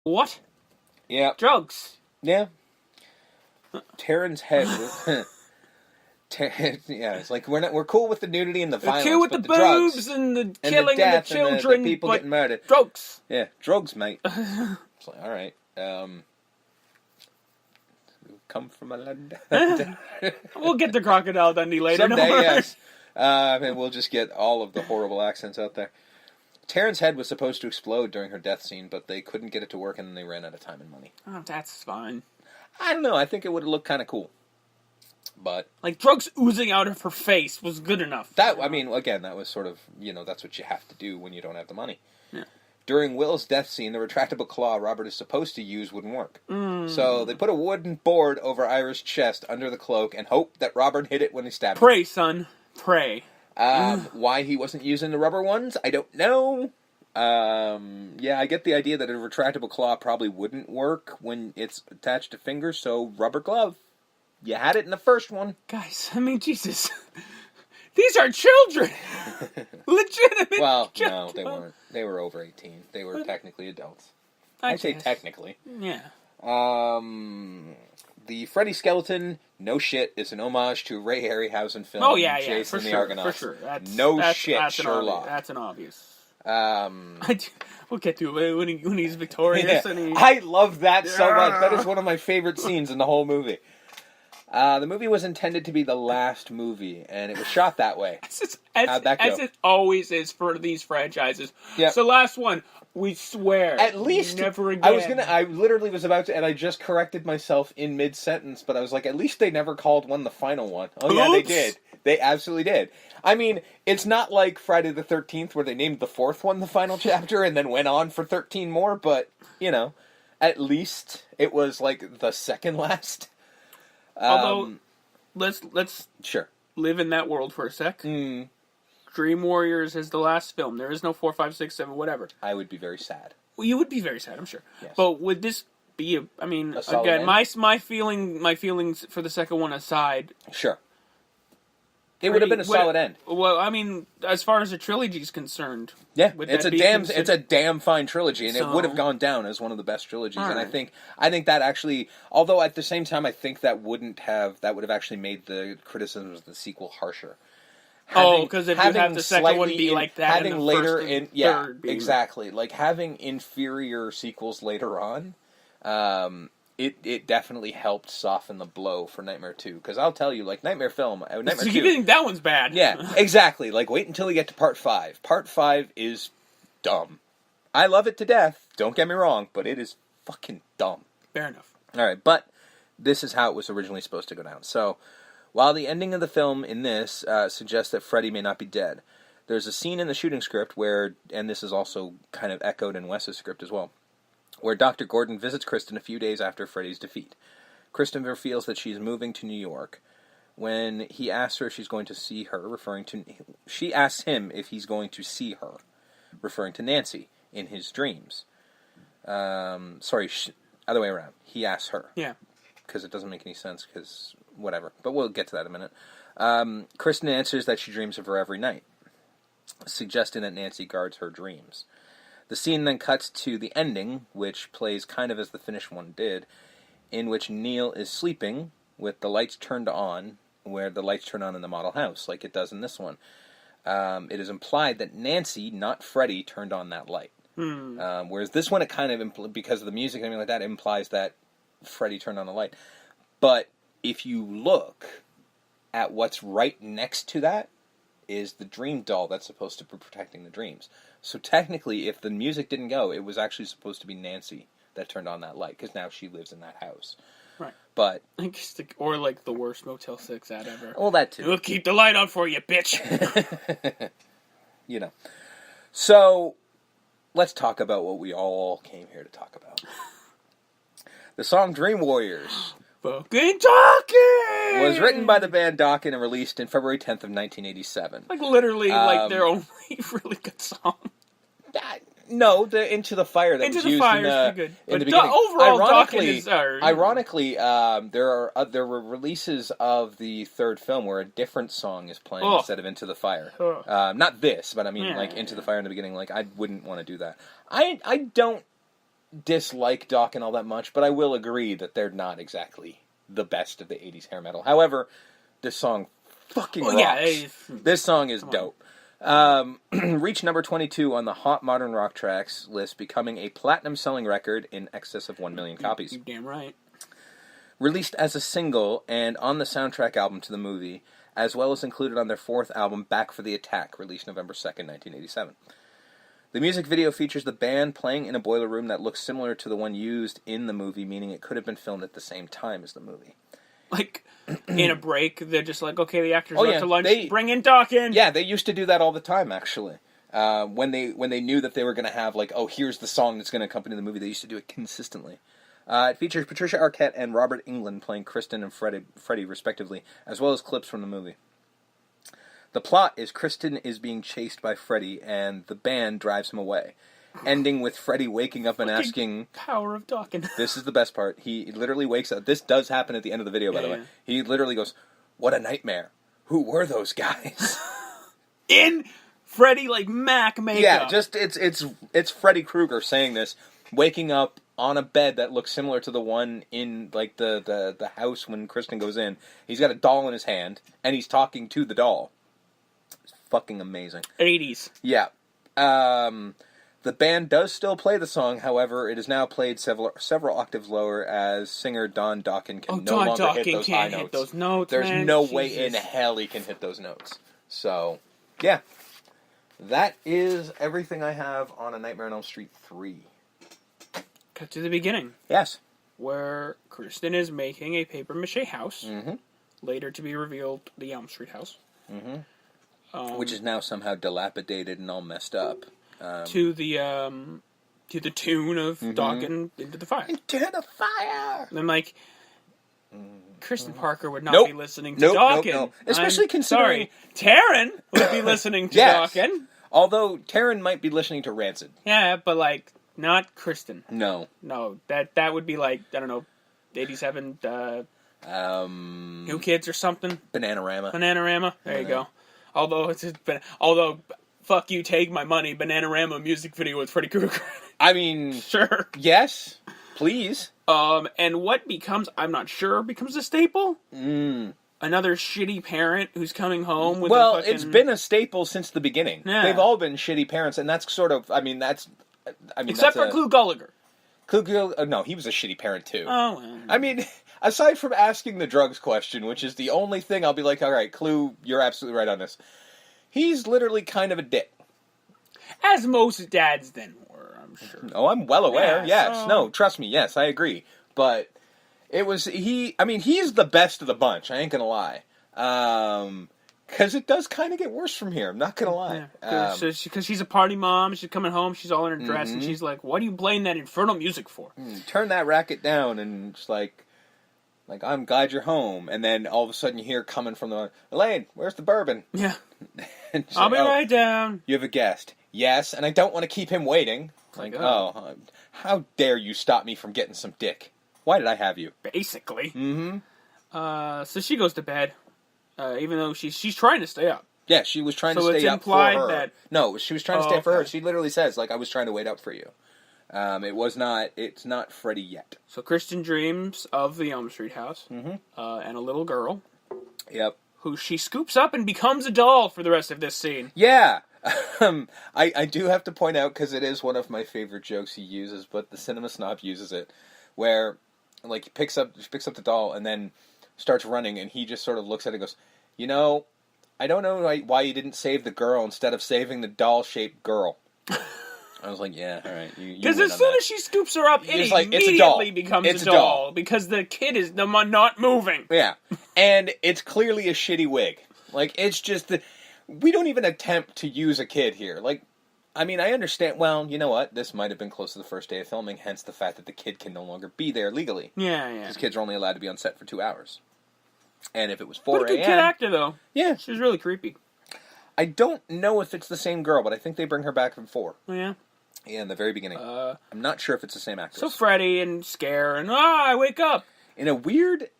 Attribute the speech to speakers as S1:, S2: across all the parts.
S1: What?
S2: Yeah.
S1: Drugs.
S2: Yeah. Taryn's head was... yeah, it's like we're cool with the nudity and the violence,
S1: cool with
S2: but
S1: the
S2: boobs
S1: boobs and the
S2: and
S1: killing
S2: the death
S1: and the children,
S2: and the people getting murdered.
S1: Drugs.
S2: Yeah, drugs, mate. It's like, all right. Come from a land.
S1: We'll get to Crocodile Dundee later.
S2: Someday, yes. And we'll just get all of the horrible accents out there. Taryn's head was supposed to explode during her death scene, but they couldn't get it to work, and then they ran out of time and money.
S1: Oh, that's fine.
S2: I don't know. I think it would have looked kind of cool. But
S1: like drugs oozing out of her face was good enough.
S2: I mean, again, that was sort of, that's what you have to do when you don't have the money.
S1: Yeah.
S2: During Will's death scene, the retractable claw Robert is supposed to use wouldn't work. So they put a wooden board over Ira's chest under the cloak and hoped that Robert hit it when he stabbed
S1: Pray, son. Pray.
S2: Why he wasn't using the rubber ones, I don't know. Yeah, I get the idea that a retractable claw probably wouldn't work when it's attached to fingers, so rubber glove. You had it in the first one.
S1: Guys, I mean, Jesus. These are children! Legitimate
S2: Well,
S1: children.
S2: no, they weren't. They were over 18. They were technically adults. I say technically.
S1: Yeah.
S2: The Freddy skeleton, no shit, is an homage to a Ray Harryhausen film.
S1: Oh, yeah,
S2: Jason
S1: for
S2: the
S1: sure,
S2: Argonauts.
S1: for sure. That's
S2: Sherlock.
S1: That's an obvious. We'll get to it when he's victorious.
S2: Yeah.
S1: And
S2: I love that so much. That is one of my favorite scenes in the whole movie. The movie was intended to be the last movie, and it was shot that way. How'd that go?
S1: As it always is for these franchises.
S2: Yep.
S1: It's the last one. We swear.
S2: At least
S1: never again.
S2: I literally was about to, and I just corrected myself in mid-sentence, but I was like, at least they never called one the final one. Oh, yeah, they did. They absolutely did. I mean, it's not like Friday the 13th where they named the fourth one the final chapter and then went on for 13 more, but, at least it was like the second last.
S1: Although, let's
S2: sure
S1: live in that world for a sec. Dream Warriors is the last film. There is no 4, 5, 6, 7, whatever.
S2: I would be very sad.
S1: Well, you would be very sad, I'm sure.
S2: Yes.
S1: But would this be
S2: a solid
S1: again,
S2: end?
S1: my feelings for the second one aside.
S2: Sure. It would have been a solid end.
S1: Well, I mean, as far as the trilogy is concerned,
S2: yeah, it's a damn fine trilogy, and it would have gone down as one of the best trilogies.
S1: Right.
S2: And I think that actually, although at the same time, I think that would have actually made the criticisms of the sequel harsher.
S1: Because if you have the second one be like that,
S2: having
S1: and the
S2: later
S1: first and
S2: yeah,
S1: third being
S2: exactly, like having inferior sequels later on. It definitely helped soften the blow for Nightmare 2. Because I'll tell you, like, Nightmare 2...
S1: You think that one's bad?
S2: Yeah, exactly. Like, wait until we get to Part 5. Part 5 is dumb. I love it to death, don't get me wrong, but it is fucking dumb.
S1: Fair enough.
S2: Alright, but this is how it was originally supposed to go down. So, while the ending of the film in this suggests that Freddy may not be dead, there's a scene in the shooting script where, and this is also kind of echoed in Wes's script as well, where Dr. Gordon visits Kristen a few days after Freddy's defeat. Kristen reveals that she's moving to New York. When he asks her if she's going to see her, she asks him if he's going to see her, referring to Nancy, in his dreams. Other way around. He asks her.
S1: Yeah.
S2: Because it doesn't make any sense, because whatever. But we'll get to that in a minute. Kristen answers that she dreams of her every night, suggesting that Nancy guards her dreams. The scene then cuts to the ending, which plays kind of as the finished one did, in which Neil is sleeping with the lights turned on, where the lights turn on in the model house, like it does in this one. It is implied that Nancy, not Freddy, turned on that light. Whereas this one, it kind of, because of the music and everything like that, it implies that Freddy turned on the light. But if you look at what's right next to that, is the dream doll that's supposed to be protecting the dreams. So technically, if the music didn't go, it was actually supposed to be Nancy that turned on that light, because now she lives in that house.
S1: Right.
S2: But...
S1: Or like the worst Motel 6 ad ever.
S2: Well, that too.
S1: We'll keep the light on for you, bitch!
S2: So, let's talk about what we all came here to talk about. The song Dream Warriors...
S1: Fucking Talking!
S2: Was written by the band Dokken and released in February 10th of 1987.
S1: Like, literally, their only really good song.
S2: No, the Into the Fire that was used in the
S1: good.
S2: In
S1: the
S2: beginning.
S1: Overall,
S2: ironically,
S1: Dokken is...
S2: there were releases of the third film where a different song is playing instead of Into the Fire. Not this, but I mean, like, Into the Fire in the beginning. Like, I wouldn't want to do that. I don't dislike Dokken all that much, but I will agree that they're not exactly the best of the 80s hair metal. However, this song fucking rocks.
S1: Yeah,
S2: this song is dope. Reached number 22 on the Hot Modern Rock Tracks list, becoming a platinum-selling record in excess of 1 million copies.
S1: You're damn right.
S2: Released as a single and on the soundtrack album to the movie, as well as included on their fourth album, Back for the Attack, released November 2nd, 1987. The music video features the band playing in a boiler room that looks similar to the one used in the movie, meaning it could have been filmed at the same time as the movie.
S1: Like, in a break, they're just like, okay, the actors left to lunch, bring in Dokken!
S2: Yeah, they used to do that all the time, actually. When they knew that they were going to have, like, oh, here's the song that's going to accompany the movie, they used to do it consistently. It features Patricia Arquette and Robert Englund playing Kristen and Freddie, respectively, as well as clips from the movie. The plot is Kristen is being chased by Freddie, and the band drives him away, ending with Freddie waking up and asking...
S1: Power of Dokken.
S2: This is the best part. He literally wakes up. This does happen at the end of the video, by the way. He literally goes, "What a nightmare. Who were those guys?"
S1: In Freddie, like, Mac makeup.
S2: Yeah, just, it's Freddy Krueger saying this, waking up on a bed that looks similar to the one in, like, the house when Kristen goes in. He's got a doll in his hand, and he's talking to the doll. It's fucking amazing.
S1: 80s.
S2: Yeah. The band does still play the song, however, it is now played several octaves lower as singer Don Dokken can no longer hit those high notes.
S1: Hit those notes.
S2: There's
S1: man.
S2: no
S1: Jesus.
S2: way in hell he can hit those notes. So, yeah. That is everything I have on A Nightmare on Elm Street 3.
S1: Cut to the beginning.
S2: Yes.
S1: Where Kristen is making a papier-mâché house.
S2: Mm-hmm.
S1: Later to be revealed, the Elm Street house.
S2: Mm-hmm. Which is now somehow dilapidated and all messed up.
S1: To the tune of Dokken Into the Fire.
S2: Into the fire!
S1: And I'm like, Kristen Parker would not be listening to Dokken.
S2: Nope. Especially considering...
S1: Sorry, Taryn would be listening to Dokken.
S2: Although Taryn might be listening to Rancid.
S1: Yeah, but, like, not Kristen.
S2: No.
S1: No, that would be like, I don't know, 87, New Kids or something.
S2: Bananarama.
S1: There you go. Although, fuck you, take my money, Bananarama music video with Freddy Krueger.
S2: I mean...
S1: Sure.
S2: Yes, please.
S1: And what becomes a staple? Another shitty parent who's coming home with
S2: it's been a staple since the beginning.
S1: Yeah.
S2: They've all been shitty parents, and that's sort of,
S1: Except for Clu Gulager.
S2: No, he was a shitty parent, too.
S1: Oh, well.
S2: I mean, aside from asking the drugs question, which is the only thing I'll be like, all right, Clu, you're absolutely right on this. He's literally kind of a dick. As
S1: most dads then were, I'm sure.
S2: Oh, I'm well aware, yes.
S1: So...
S2: No, trust me, yes, I agree. But he's the best of the bunch, I ain't gonna lie. Because it does kind of get worse from here, I'm not gonna lie.
S1: Because she's a party mom, she's coming home, she's all in her dress, and she's like, what are you playing that infernal music for?
S2: Turn that racket down, and just like, I'm glad you're home. And then all of a sudden you hear coming from the... Elaine, where's the bourbon?
S1: Yeah. I'll be right down.
S2: You have a guest. Yes, and I don't want to keep him waiting. How dare you stop me from getting some dick? Why did I have you?
S1: Basically.
S2: Mm-hmm.
S1: So she goes to bed, even though she's trying to stay up.
S2: Yeah, she was trying to stay up for her. No, she was trying to stay up for her. She literally says, I was trying to wait up for you. It's not Freddy yet.
S1: So Kristen dreams of the Elm Street house, and a little girl.
S2: Yep.
S1: Who she scoops up and becomes a doll for the rest of this scene.
S2: Yeah! I do have to point out, because it is one of my favorite jokes he uses, but the Cinema Snob uses it, where, he picks up the doll and then starts running, and he just sort of looks at it and goes, I don't know why you didn't save the girl instead of saving the doll-shaped girl. I was like, yeah, all right.
S1: Because as soon as she scoops her up, it immediately becomes a doll. Because the kid is not moving.
S2: Yeah. And it's clearly a shitty wig. It's just we don't even attempt to use a kid here. I understand, well, you know what? This might have been close to the first day of filming, hence the fact that the kid can no longer be there legally.
S1: Yeah.
S2: Because kids are only allowed to be on set for 2 hours. And if it was 4 a.m.
S1: But a good kid actor, though.
S2: Yeah.
S1: She was really creepy.
S2: I don't know if it's the same girl, but I think they bring her back in 4.
S1: Oh, yeah?
S2: Yeah, in the very beginning. I'm not sure if it's the same actress.
S1: So Freddy and Scare and, I wake up.
S2: In a weird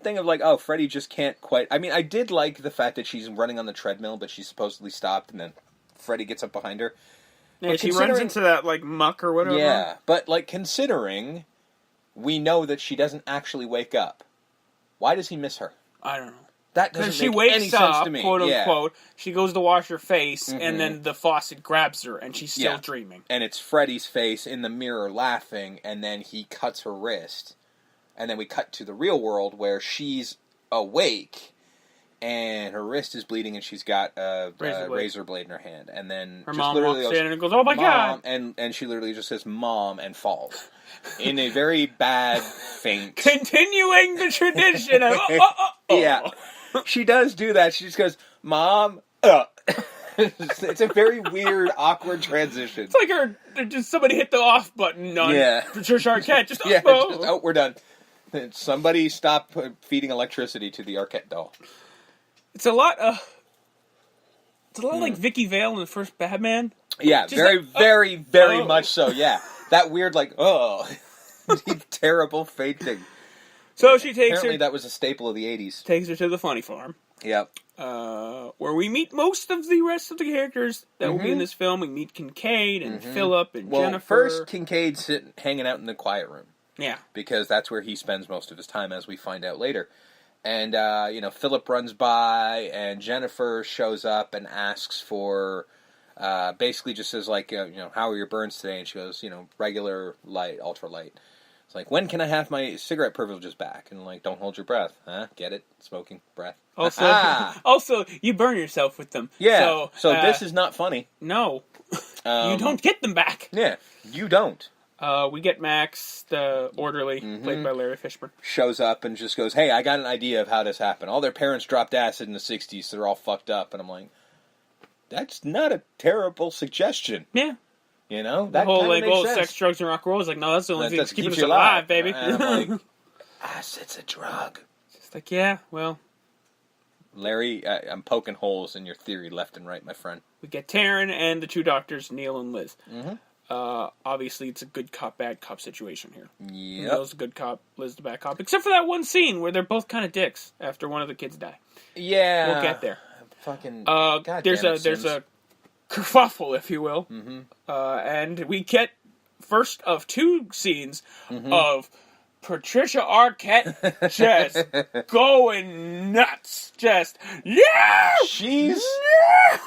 S2: thing of Freddy just can't quite... I did like the fact that she's running on the treadmill, but she's supposedly stopped, and then Freddy gets up behind her.
S1: Yeah, she runs into that, like, muck or whatever.
S2: Yeah, but, like, considering we know that she doesn't actually wake up, why does he miss her?
S1: I don't know.
S2: That doesn't make any sense to me.
S1: Quote unquote, she goes to wash her face,
S2: Mm-hmm.
S1: and then the faucet grabs her, and she's still dreaming.
S2: And it's Freddy's face in the mirror laughing, and then he cuts her wrist. And then we cut to the real world where she's awake, and her wrist is bleeding, and she's got a razor blade in her hand. And then
S1: her
S2: just
S1: mom
S2: literally
S1: walks in and goes, "Oh my God!"
S2: And she literally just says "Mom" and falls in a very bad faint.
S1: Continuing the tradition of
S2: Yeah, she does do that. She just goes, "Mom." It's a very weird, awkward transition.
S1: It's like just somebody hit the off button on Patricia Arquette. Just
S2: we're done. Somebody stop feeding electricity to the Arquette doll.
S1: It's a lot like Vicky Vale in the first Batman.
S2: Yeah, just very much so. Yeah, that weird terrible fainting.
S1: So she takes
S2: Apparently
S1: her.
S2: That was a staple of the 80s.
S1: Takes her to the funny farm.
S2: Yep.
S1: Where we meet most of the rest of the characters that will be in this film. We meet Kincaid and Philip and Jennifer.
S2: First Kincaid's hanging out in the quiet room.
S1: Yeah.
S2: Because that's where he spends most of his time, as we find out later. And, Philip runs by, and Jennifer shows up and asks for, basically just says, like, how are your burns today? And she goes, regular light, ultra light. It's like, when can I have my cigarette privileges back? And, like, don't hold your breath. Huh? Get it? Smoking breath.
S1: Also, you burn yourself with them.
S2: Yeah, so this is not funny.
S1: No. You don't get them back.
S2: Yeah, you don't.
S1: We get Max, the orderly, played by Larry Fishburne.
S2: Shows up and just goes, "Hey, I got an idea of how this happened. All their parents dropped acid in the 60s, so they're all fucked up." And I'm like, that's not a terrible suggestion.
S1: Yeah.
S2: That
S1: the whole,
S2: makes sense.
S1: sex, drugs, and rock and roll is like, no, that's the only thing that's keeping us alive, baby.
S2: And I'm like, acid's a drug.
S1: It's like, yeah, well.
S2: Larry, I'm poking holes in your theory left and right, my friend.
S1: We get Taryn and the two doctors, Neil and Liz.
S2: Mm-hmm.
S1: Obviously, it's a good cop, bad cop situation here.
S2: Yep.
S1: Neil's the good cop, Liz the bad cop. Except for that one scene where they're both kind of dicks after one of the kids die.
S2: Yeah.
S1: We'll get there.
S2: Fucking.
S1: There's a kerfuffle, if you will.
S2: Mm-hmm.
S1: And we get first of two scenes of Patricia Arquette just going nuts. Just, yeah!
S2: She's...
S1: Yeah!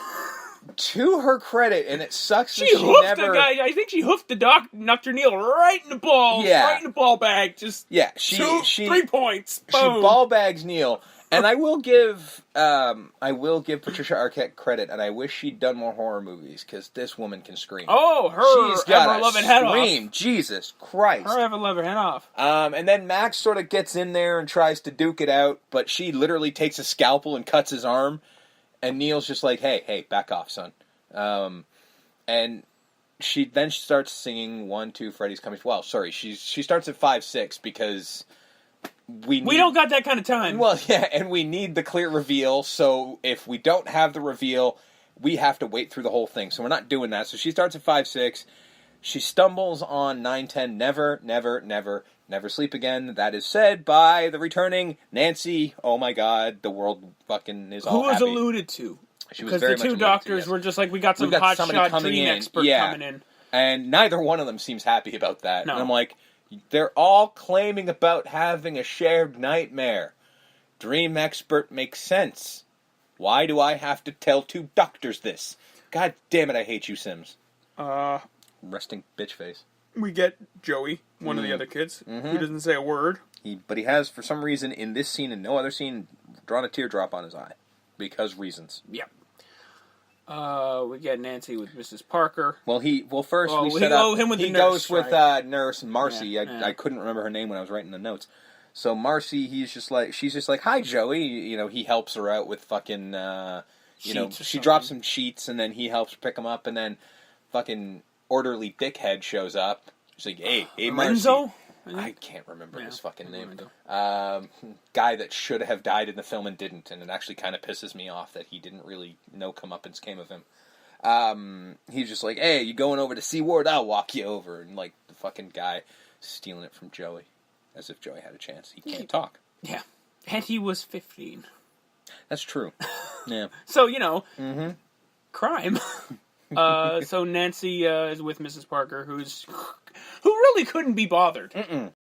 S2: To her credit, and it sucks that
S1: she hoofed
S2: never...
S1: the guy. I think she hoofed the Dr. Neil right in the balls, right in the ball bag. Just 3 points. Boom.
S2: She ball bags Neil. And I will give Patricia Arquette credit, and I wish she'd done more horror movies, because this woman can scream.
S1: Oh,
S2: She's got
S1: ever-loving head off.
S2: Scream, Jesus Christ.
S1: Her ever-loving head off.
S2: And then Max sort of gets in there and tries to duke it out, but she literally takes a scalpel and cuts his arm, and Neil's just like, hey, back off, son. And she then starts singing 1, 2, Freddy's Coming. Well, sorry, she starts at 5, 6, because... We
S1: don't got that kind of time.
S2: Well, yeah, and we need the clear reveal, so if we don't have the reveal, we have to wait through the whole thing. So we're not doing that. So she starts at 5, 6. She stumbles on 9, 10. Never, never, never, never sleep again. That is said by the returning Nancy. Oh my God, the world fucking is all happy.
S1: Who was alluded to?
S2: She was very much alluded to,
S1: because the two doctors were just like, we got some hotshot dream expert coming in.
S2: And neither one of them seems happy about that.
S1: No.
S2: And I'm like... They're all claiming about having a shared nightmare. Dream expert makes sense. Why do I have to tell two doctors this? God damn it, I hate you, Sims. Resting bitch face.
S1: We get Joey, one of the other kids, who doesn't say a word.
S2: But he has, for some reason, in this scene and no other scene, drawn a teardrop on his eye. Because reasons.
S1: Yep. We get Nancy with Mrs. Parker.
S2: First we set up. Him with the nurse, goes with Nurse Marcy. Yeah, I couldn't remember her name when I was writing the notes. So Marcy, she's just like, "Hi, Joey." He helps her out with fucking, she drops some sheets, and then he helps pick them up, and then fucking orderly dickhead shows up. She's like, "Hey, Marcy."
S1: Renzo?
S2: I can't remember his fucking name. Guy that should have died in the film and didn't, and it actually kind of pisses me off that he didn't really know comeuppance came of him. He's just like, "Hey, you going over to SeaWard? I'll walk you over." And like the fucking guy stealing it from Joey, as if Joey had a chance. He can't talk.
S1: Yeah, and he was 15.
S2: That's true. Yeah.
S1: So crime. So Nancy is with Mrs. Parker, who really couldn't be bothered.
S2: Mm-mm.